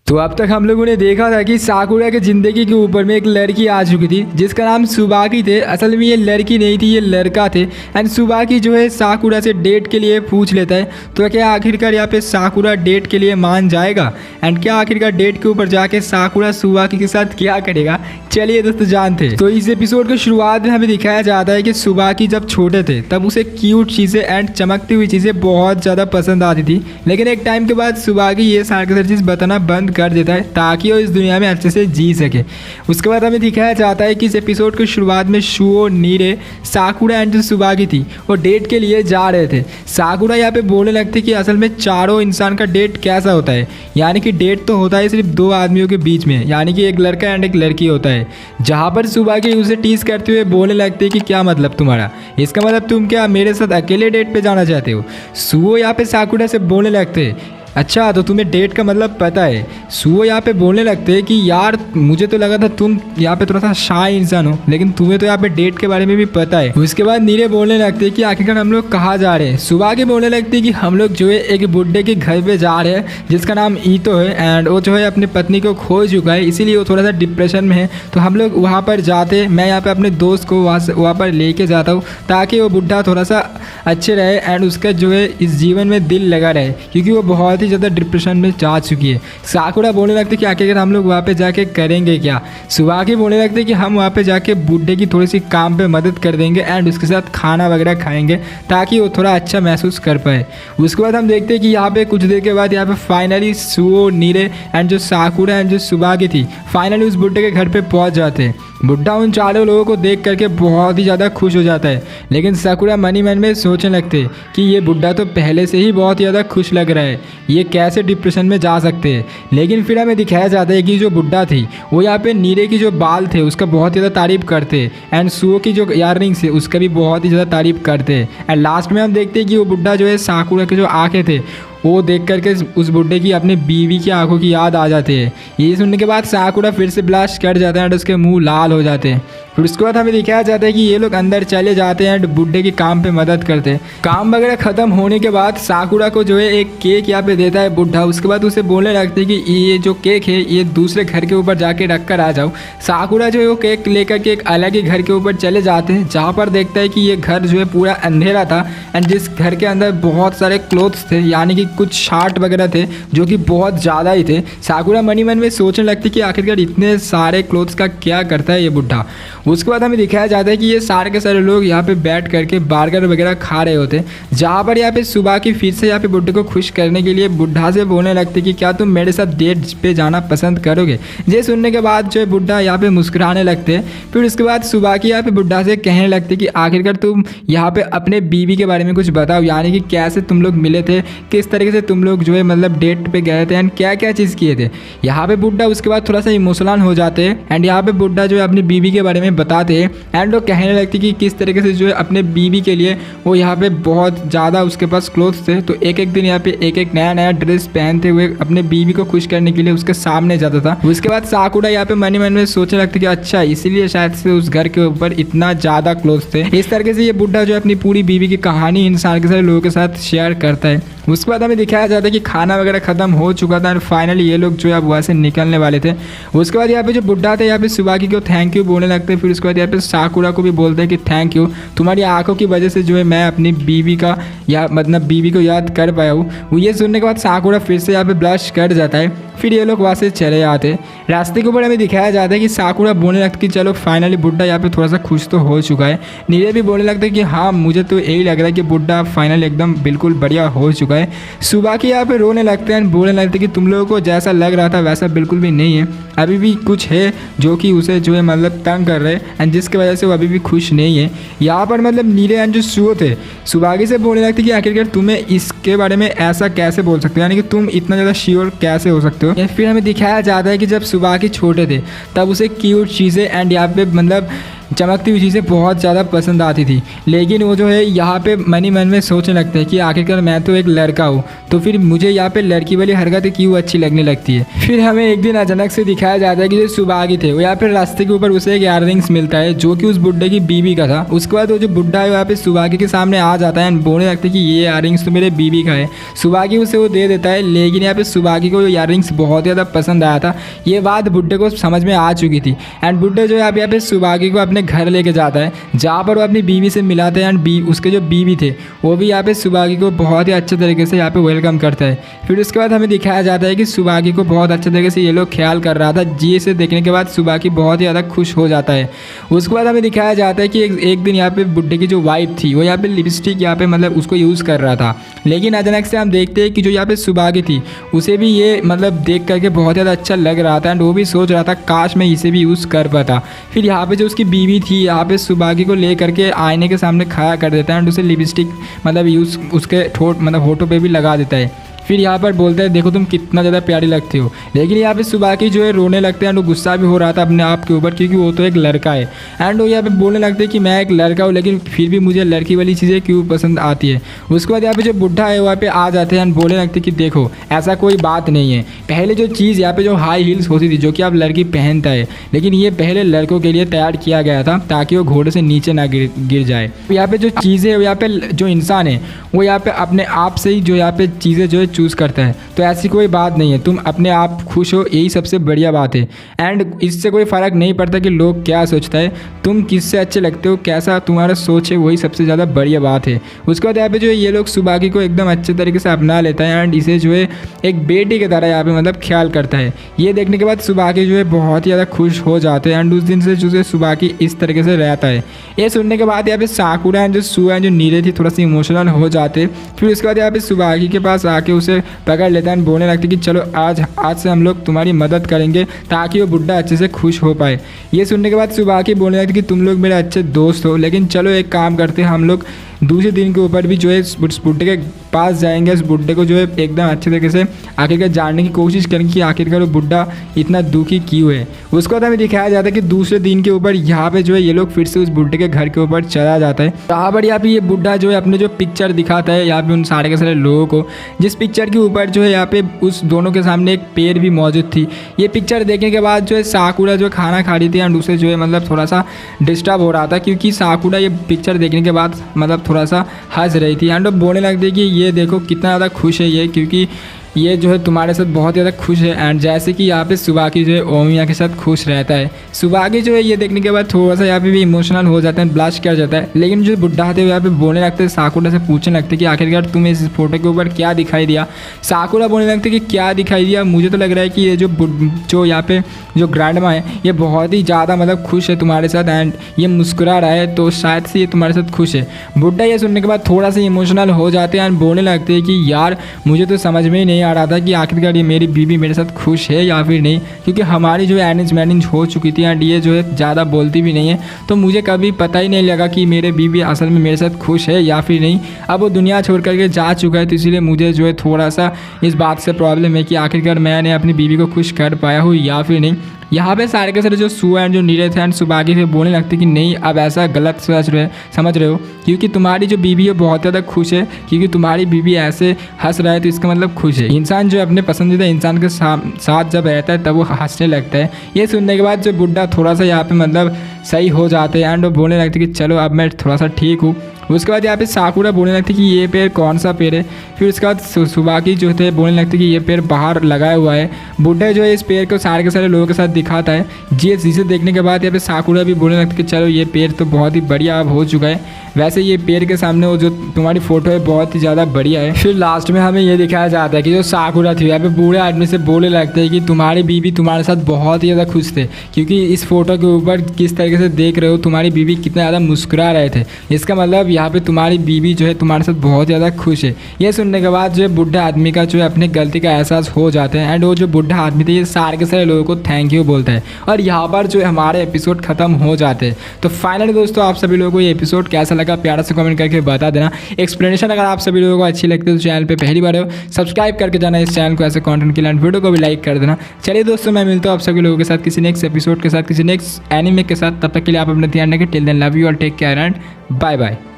तो अब तक हम लोगों ने देखा था कि साकुरा की ज़िंदगी के ऊपर में एक लड़की आ चुकी थी जिसका नाम सुबाकी थे। असल में ये लड़की नहीं थी, ये लड़का थे। एंड सुबाकी जो है साकुरा से डेट के लिए पूछ लेता है। तो क्या आखिरकार यहाँ पे साकुरा डेट के लिए मान जाएगा? एंड क्या आखिरकार डेट के ऊपर जाके साकुरा सुबाकी के साथ क्या करेगा? चलिए दोस्तों जानते हैं। तो इस एपिसोड की शुरुआत में हमें दिखाया जाता है कि सुबाकी जब छोटे थे तब उसे क्यूट चीज़ें एंड चमकती हुई चीज़ें बहुत ज़्यादा पसंद आती थी, लेकिन एक टाइम के बाद सुबाकी ये सारी चीज़ बताना बंद कर देता है ताकि वो इस दुनिया में अच्छे से जी सके। उसके बाद हमें दिखाया जाता है कि इस एपिसोड की शुरुआत में शुओ, नीरे, साकुरा एंड जो सुबाकी थी वो डेट के लिए जा रहे थे। साकुरा यहाँ पे बोलने लगती कि असल में चारों इंसान का डेट कैसा होता है, यानी कि डेट तो होता है सिर्फ दो आदमियों के बीच में, यानी कि एक लड़का एंड एक लड़की होता है। जहाँ पर सुबाकी उसे टीज करते हुए बोलने लगते कि क्या मतलब तुम्हारा, इसका मतलब तुम क्या मेरे साथ अकेले डेट पे जाना चाहते हो? सुओ यहाँ पे साकुरा से बोलने लगते अच्छा तो तुम्हें डेट का मतलब पता है। सुओ यहाँ पे बोलने लगते हैं कि यार मुझे तो लगा था तुम यहाँ पे थोड़ा सा शाय इंसान हो, लेकिन तुम्हें तो यहाँ पे डेट के बारे में भी पता है। उसके बाद नीरे बोलने लगते हैं कि आखिरकार हम लोग कहाँ जा रहे हैं। सुबाकी बोलने लगती है कि हम लोग जो है एक बुड्ढे के घर पे जा रहे हैं जिसका नाम ईतो है एंड वो जो है अपनी पत्नी को खो चुका है, इसीलिए वो थोड़ा सा डिप्रेशन में है। तो हम लोग वहाँ पर जाते हैं, मैं यहाँ पे अपने दोस्त को वहाँ पर लेके जाता हूँ ताकि वो बुड्ढा थोड़ा सा अच्छे रहे एंड उसका जो है इस जीवन में दिल लगा रहे, क्योंकि वो बहुत ज़्यादा डिप्रेशन में जा चुकी है। साकुरा बोलने लगते कि आखिर हम लोग वहाँ पे जाके करेंगे क्या? सुबाकी बोलने लगते कि हम वहाँ पे जाके बुड्ढे की थोड़ी सी काम पे मदद कर देंगे एंड उसके साथ खाना वगैरह खाएंगे ताकि वो थोड़ा अच्छा महसूस कर पाए। उसके बाद हम देखते हैं कि यहाँ पे कुछ देर के बाद यहाँ पे फाइनली सुओ, नीरे एंड जो साकुरा एंड जो सुबाकी थी फाइनली उस बुड्ढे के घर पे पहुँच जाते हैं। बुड्ढा उन चारों लोगों को देख करके बहुत ही ज़्यादा खुश हो जाता है, लेकिन साकुरा मनी मन में सोचने लगते कि ये बुड्ढा तो पहले से ही बहुत ज़्यादा खुश लग रहा है, ये कैसे डिप्रेशन में जा सकते हैं। लेकिन फिर हमें दिखाया जाता है कि जो बुड्ढा थी वो यहाँ पे नीरे की जो बाल थे उसका बहुत ज़्यादा तारीफ करते एंड सुओ की जो इयररिंग्स है उसका भी बहुत ही ज़्यादा तारीफ करते एंड लास्ट में हम देखते हैं कि वो बुड्ढा जो है साकुरा के जो आँखें थे वो देख करके उस बुड्ढे की अपने बीवी की आंखों की याद आ जाती है। ये सुनने के बाद साकुरा फिर से ब्लास्ट कर जाता है और उसके मुंह लाल हो जाते हैं। फिर उसके बाद हमें दिखाया जाता है कि ये लोग अंदर चले जाते हैं एंड बुड्ढे के काम पे मदद करते हैं। काम वगैरह ख़त्म होने के बाद साकुरा को जो है एक केक यहाँ पे देता है बुड्ढा। उसके बाद उसे बोलने लगते हैं कि ये जो केक है ये दूसरे घर के ऊपर जाके रख कर आ जाओ। साकुरा जो है वो केक लेकर के एक अलग ही घर के ऊपर चले जाते हैं, जहाँ पर देखता है कि ये घर जो है पूरा अंधेरा था एंड जिस घर के अंदर बहुत सारे क्लोथ्स थे, यानी कि कुछ शार्ट वगैरह थे जो कि बहुत ज़्यादा ही थे। साकुरा मनी मन में सोचने लगती कि आखिरकार इतने सारे क्लोथ्स का क्या करता है ये बुड्ढा। उसके बाद हमें दिखाया जाता है कि ये सारे के सारे लोग यहाँ पे बैठ करके बर्गर वगैरह खा रहे होते, जहाँ पर यहाँ पे सुबाकी फिर से यहाँ पे बुड्ढे को खुश करने के लिए बुड्ढा से बोलने लगते कि क्या तुम मेरे साथ डेट पे जाना पसंद करोगे? ये सुनने के बाद जो है बुड्ढा यहाँ पे मुस्कुराने लगते हैं। फिर उसके बाद सुबाकी यहाँ पे बुड्ढा से कहने लगते कि आखिरकार तुम यहाँ पे अपने बीवी के बारे में कुछ बताओ, यानी कि कैसे तुम लोग मिले थे, किस तरीके से तुम लोग जो है मतलब डेट पे गए थे एंड क्या क्या चीज़ किए थे। यहाँ पे बुड्ढा उसके बाद थोड़ा सा इमोशनल हो जाते हैं एंड यहाँ पे बुड्ढा जो है अपनी बीवी के बारे में बताते हैं एंड वो कहने लगती कि किस तरीके से जो है अपने बीवी के लिए वो यहाँ पे बहुत ज़्यादा उसके पास क्लोथ्स थे, तो एक एक दिन यहाँ पे एक एक नया नया ड्रेस पहनते हुए अपने बीवी को खुश करने के लिए उसके सामने जाता था। उसके बाद साकुरा यहाँ पे मनी मन में सोचने लगती कि अच्छा इसीलिए शायद से उस घर के ऊपर इतना ज़्यादा क्लोथ्स थे। इस तरीके से ये बुड्ढा जो है अपनी पूरी बीवी की कहानी इन सारे के सारे लोगों के साथ शेयर करता है। उसके बाद हमें दिखाया जाता है कि खाना वगैरह खत्म हो चुका था और फाइनली ये लोग जो है अब वहाँ से निकलने वाले थे। उसके बाद यहाँ पे जो बुड्ढा थे यहाँ पे सुबाकी को थैंक यू बोलने लगते हैं। फिर उसके बाद यहाँ पे साकुरा को भी बोलते हैं कि थैंक यू, तुम्हारी आंखों की वजह से जो है मैं अपनी बीवी का या मतलब बीवी को याद कर पाया हूँ। ये सुनने के बाद साकुरा फिर से यहाँ पे ब्लश कर जाता है। फिर ये लोग वहाँ से चले जाते। रास्ते के ऊपर हमें दिखाया जाता है कि साकुरा बोलने लगता कि चलो फाइनली बुड्ढा यहाँ पे थोड़ा सा खुश तो हो चुका है। नीरे भी बोलने लगता है कि हाँ मुझे तो यही लग रहा है कि बुड्ढा फाइनली एकदम बिल्कुल बढ़िया हो चुका है। सुबाकी यहाँ पे रोने लगते हैं, बोलने लगते कि तुम लोगों को जैसा लग रहा था वैसा बिल्कुल भी नहीं है, अभी भी कुछ है जो कि उसे जो है मतलब तंग कर रहे हैं एंड जिसकी वजह से वो अभी भी खुश नहीं है। यहाँ पर मतलब नीरे एंड जो सुओ थे सुबाकी से बोलने लगते कि आखिरकार तुम्हें इसके बारे में ऐसा कैसे बोल सकते हो, यानी कि तुम इतना ज़्यादा श्योर कैसे हो सकते हो। फिर हमें दिखाया जाता है कि जब सुबाकी छोटे थे तब उसे क्यूट चीज़ें एंड यहाँ पे मतलब चमकती हुई चीज़ें बहुत ज़्यादा पसंद आती थी। लेकिन वो जो है यहाँ पे मन ही मन में सोचने लगता है कि आखिरकार मैं तो एक लड़का हूँ, तो फिर मुझे यहाँ पे लड़की वाली हरकतें क्यों अच्छी लगने लगती है। फिर हमें एक दिन अचानक से दिखाया जाता है कि जो सुबागी थे वो यहाँ पे रास्ते के ऊपर उसे एक ईयररिंग्स मिलता है जो कि उस बुड्ढे की बीवी का था। उसके बाद वो जो बुड्ढा है यहाँ पे सुबागी के सामने आ जाता है एंड बोलने लगता है कि ये ईयररिंग्स तो मेरे बीवी का है। सुबागी उसे वो दे देता है, लेकिन यहाँ पे सुबागी को ईयररिंग्स बहुत ज़्यादा पसंद आया था। ये बात बुड्ढे को समझ में आ चुकी थी एंड बुड्ढे जो यहाँ पे सुबागी को अपने घर लेके जाता है, जहाँ पर वो अपनी बीवी से मिलाते हैं एंड उसके जो बीवी थे वो भी यहाँ पे सुबागी को बहुत ही अच्छे तरीके से यहाँ पे वेलकम करता है। फिर उसके बाद हमें दिखाया जाता है कि सुबागी को बहुत अच्छे तरीके से ये लोग ख्याल कर रहा था, जिसे देखने के बाद सुबागी बहुत ही ज़्यादा खुश हो जाता है। उसके बाद हमें दिखाया जाता है कि एक दिन यहाँ पे बुड्ढे की जो वाइफ थी वो यहाँ पे लिपस्टिक यहाँ पे मतलब उसको यूज़ कर रहा था, लेकिन अचानक से हम देखते हैं कि जो यहाँ पे सुबागी थी उसे भी ये मतलब देख करके बहुत ज़्यादा अच्छा लग रहा था एंड वो भी सोच रहा था काश मैं इसे भी यूज़ कर पाता। फिर यहाँ पे जो उसकी बीवी थी यहाँ पे सुबागी को ले करके आईने के सामने खड़ा कर देता है एंड उसे लिपस्टिक मतलब यूज़ उसके मतलब होठों पे भी लगा देता है। फिर यहाँ पर बोलता है देखो तुम कितना ज़्यादा प्यारी लगती हो। लेकिन यहाँ पे सुबागी जो है रोने लगते हैं एंड वो गुस्सा भी हो रहा था अपने आप के ऊपर, क्योंकि वो तो एक लड़का है एंड वो यहाँ पे बोलने लगते हैं कि मैं एक लड़का हूँ लेकिन फिर भी मुझे लड़की वाली चीज़ें क्यों पसंद आती है। उसके बाद यहाँ पे जो बुढ़ा है वहाँ पे आ जाते हैं एंड बोलने लगते हैं कि देखो ऐसा कोई बात नहीं है। पहले जो चीज़ यहाँ पे जो हाई हील्स होती थी जो कि आप लड़की पहनता है, लेकिन ये पहले लड़कों के लिए तैयार किया गया था ताकि वो घोड़े से नीचे ना गिर जाए। यहाँ पे जो चीज़ें यहाँ पे जो इंसान है वो यहाँ पे अपने आप से ही जो यहाँ पे चीज़ें जो है चूज़ करता है, तो ऐसी कोई बात नहीं है। तुम अपने आप खुश हो, यही सबसे बढ़िया बात है एंड इससे कोई फ़र्क नहीं पड़ता कि लोग क्या सोचता है। तुम किससे अच्छे लगते हो, कैसा तुम्हारा सोच है, वही सबसे ज़्यादा बढ़िया बात है। उसके बाद यहाँ पे जो ये लोग सुबागी को एकदम अच्छे तरीके से अपना लेता है एंड इसे जो है एक बेटी की तरह यहाँ पे मतलब ख्याल करता है। ये देखने के बाद सुबागी जो है बहुत ही ज़्यादा खुश हो जाते हैं एंड उस दिन से जो है सुबागी इस तरीके से रहता है। ये सुनने के बाद यहाँ पे साकुरा एंड जो सू एंड जो नीरे थी थोड़ा सा इमोशनल हो जाते। फिर उसके बाद यहाँ पे सुबागी के पास आके उसे पकड़ लेता है, बोलने लगते कि चलो आज से हम लोग तुम्हारी मदद करेंगे ताकि वो बुड्ढा अच्छे से खुश हो पाए। ये सुनने के बाद सुबागी बोलने लगती कि तुम लोग मेरे अच्छे दोस्त हो, लेकिन चलो एक काम करते हैं, हम लोग दूसरे दिन के ऊपर भी जो है उस बुड्ढे के पास जाएंगे, उस बुड्ढे को जो है एकदम अच्छे तरीके से आखिरकार जानने की कोशिश करेंगे कि आखिरकार वो बुड्ढा इतना दुखी क्यों है। उसके बाद हमें दिखाया जाता है कि दूसरे दिन के ऊपर यहाँ पे जो है ये लोग फिर से उस बुड्ढे के घर के ऊपर चला जाता है। यहाँ पर यहाँ पे ये बुड्ढा जो है अपने जो पिक्चर दिखाता है यहाँ पे उन सारे के सारे लोगों को, जिस पिक्चर के ऊपर जो है यहाँ पे उस दोनों के सामने एक पेड़ भी मौजूद थी। ये पिक्चर देखने के बाद जो है साकुरा जो खाना खा रही थी एंड उसे जो है मतलब थोड़ा सा डिस्टर्ब हो रहा था, क्योंकि साकुरा ये पिक्चर देखने के बाद मतलब थोड़ा सा हंस रही थी एंड वो बोलने लगती कि ये देखो कितना ज़्यादा खुश है ये, क्योंकि ये जो है तुम्हारे साथ बहुत ज़्यादा खुश है। एंड जैसे कि यहाँ पे सुबागी जो है ओमिया के साथ खुश रहता है। सुबागी जो है ये देखने के बाद थोड़ा सा यहाँ पे भी इमोशनल हो जाता है, ब्लश कर जाता है। लेकिन जो बुड्ढा थे वो यहाँ पे बोलने लगते हैं, साकुरा से पूछने लगते कि आखिरकार तुम्हें इस फोटो के ऊपर क्या दिखाई दिया। साकुरा बोलने लगते कि क्या दिखाई दिया, मुझे तो लग रहा है कि ये जो यहाँ पे जो ग्रैंडमा है ये बहुत ही ज़्यादा मतलब खुश है तुम्हारे साथ एंड ये मुस्कुरा रहा है, तो शायद से ये तुम्हारे साथ खुश है। बुड्ढा ये सुनने के बाद थोड़ा सा इमोशनल हो जाते हैं एंड बोलने लगते हैं कि यार मुझे तो समझ में ही नहीं आ रहा था कि आखिरकार ये मेरी बीवी मेरे साथ खुश है या फिर नहीं, क्योंकि हमारी जो है अरेंज मैरिज हो चुकी थी एंड ये जो है ज़्यादा बोलती भी नहीं है, तो मुझे कभी पता ही नहीं लगा कि मेरे बीवी असल में मेरे साथ खुश है या फिर नहीं। अब वो दुनिया छोड़ करके जा चुका है, तो इसीलिए मुझे जो है थोड़ा सा इस बात से प्रॉब्लम है कि आखिरकार मैंने अपनी बीवी को खुश कर पाया हूँ या फिर नहीं। यहाँ पे सारे के सारे जो सू एंड जो नीरे थे एंड सुबागी थे बोलने लगते कि नहीं अब ऐसा गलत समझ रहे हो, क्योंकि तुम्हारी जो बीवी है बहुत ज़्यादा खुश है, क्योंकि तुम्हारी बीवी ऐसे हंस रहा है तो इसका मतलब खुश है। इंसान जो अपने पसंदीदा इंसान के साथ जब रहता है तब वो हंसने लगता है। ये सुनने के बाद जो बुड्ढा थोड़ा सा यहाँ पे मतलब सही हो जाते हैं एंड वो बोलने लगते कि चलो अब मैं थोड़ा सा ठीक हूँ। उसके बाद यहाँ पे साकुरा बोलने लगती कि ये पेड़ कौन सा पेड़ है। फिर उसके बाद सुबागी जो थे बोलने लगते कि ये पेड़ बाहर लगाया हुआ है। बुड्ढे जो है इस पेड़ को सारे के सारे लोगों के साथ दिखाता है। जिसे देखने के बाद यहाँ पे साकुरा भी बोलने लगती कि चलो ये पेड़ तो बहुत ही बढ़िया अब हो चुका है, वैसे ये पेड़ के सामने वो जो तुम्हारी फ़ोटो है बहुत ही ज़्यादा बढ़िया है। फिर लास्ट में हमें ये दिखाया जाता है कि जो साकुरा थी यहाँ पे बूढ़े आदमी से बोलने लगते हैं कि तुम्हारी बीवी तुम्हारे साथ बहुत ही ज़्यादा खुश थे, क्योंकि इस फोटो के ऊपर किस तरीके से देख रहे हो तुम्हारी बीवी कितना ज़्यादा मुस्कुरा रहे थे। इसका मतलब यहाँ पे तुम्हारी बीवी जो है तुम्हारे साथ बहुत ज़्यादा खुश है। ये सुनने के बाद जो है बुढ़ा आदमी का जो है अपनी गलती का एहसास हो जाता है एंड वो जो बुढ़ा आदमी था ये सारे के सारे लोगों को थैंक यू बोलता है और यहाँ पर जो है हमारे एपिसोड खत्म हो जाते हैं। तो फाइनली दोस्तों आप सभी लोगों को ये एपिसोड कैसा लगा प्यारा से कमेंट करके बता देना। एक्सप्लेनेशन अगर आप सभी लोगों को अच्छी लगती है तो चैनल पे पहली बार हो सब्सक्राइब करके जाना इस चैनल को ऐसे कंटेंट के लिए, वीडियो को भी लाइक कर देना। चलिए दोस्तों मैं मिलता हूँ आप सभी लोगों के साथ किसी नेक्स्ट एपिसोड के साथ, किसी नेक्स्ट एनिमे के साथ। तब तक के लिए आप अपना ध्यान रखें। टिल देन लव यू और take care and bye bye.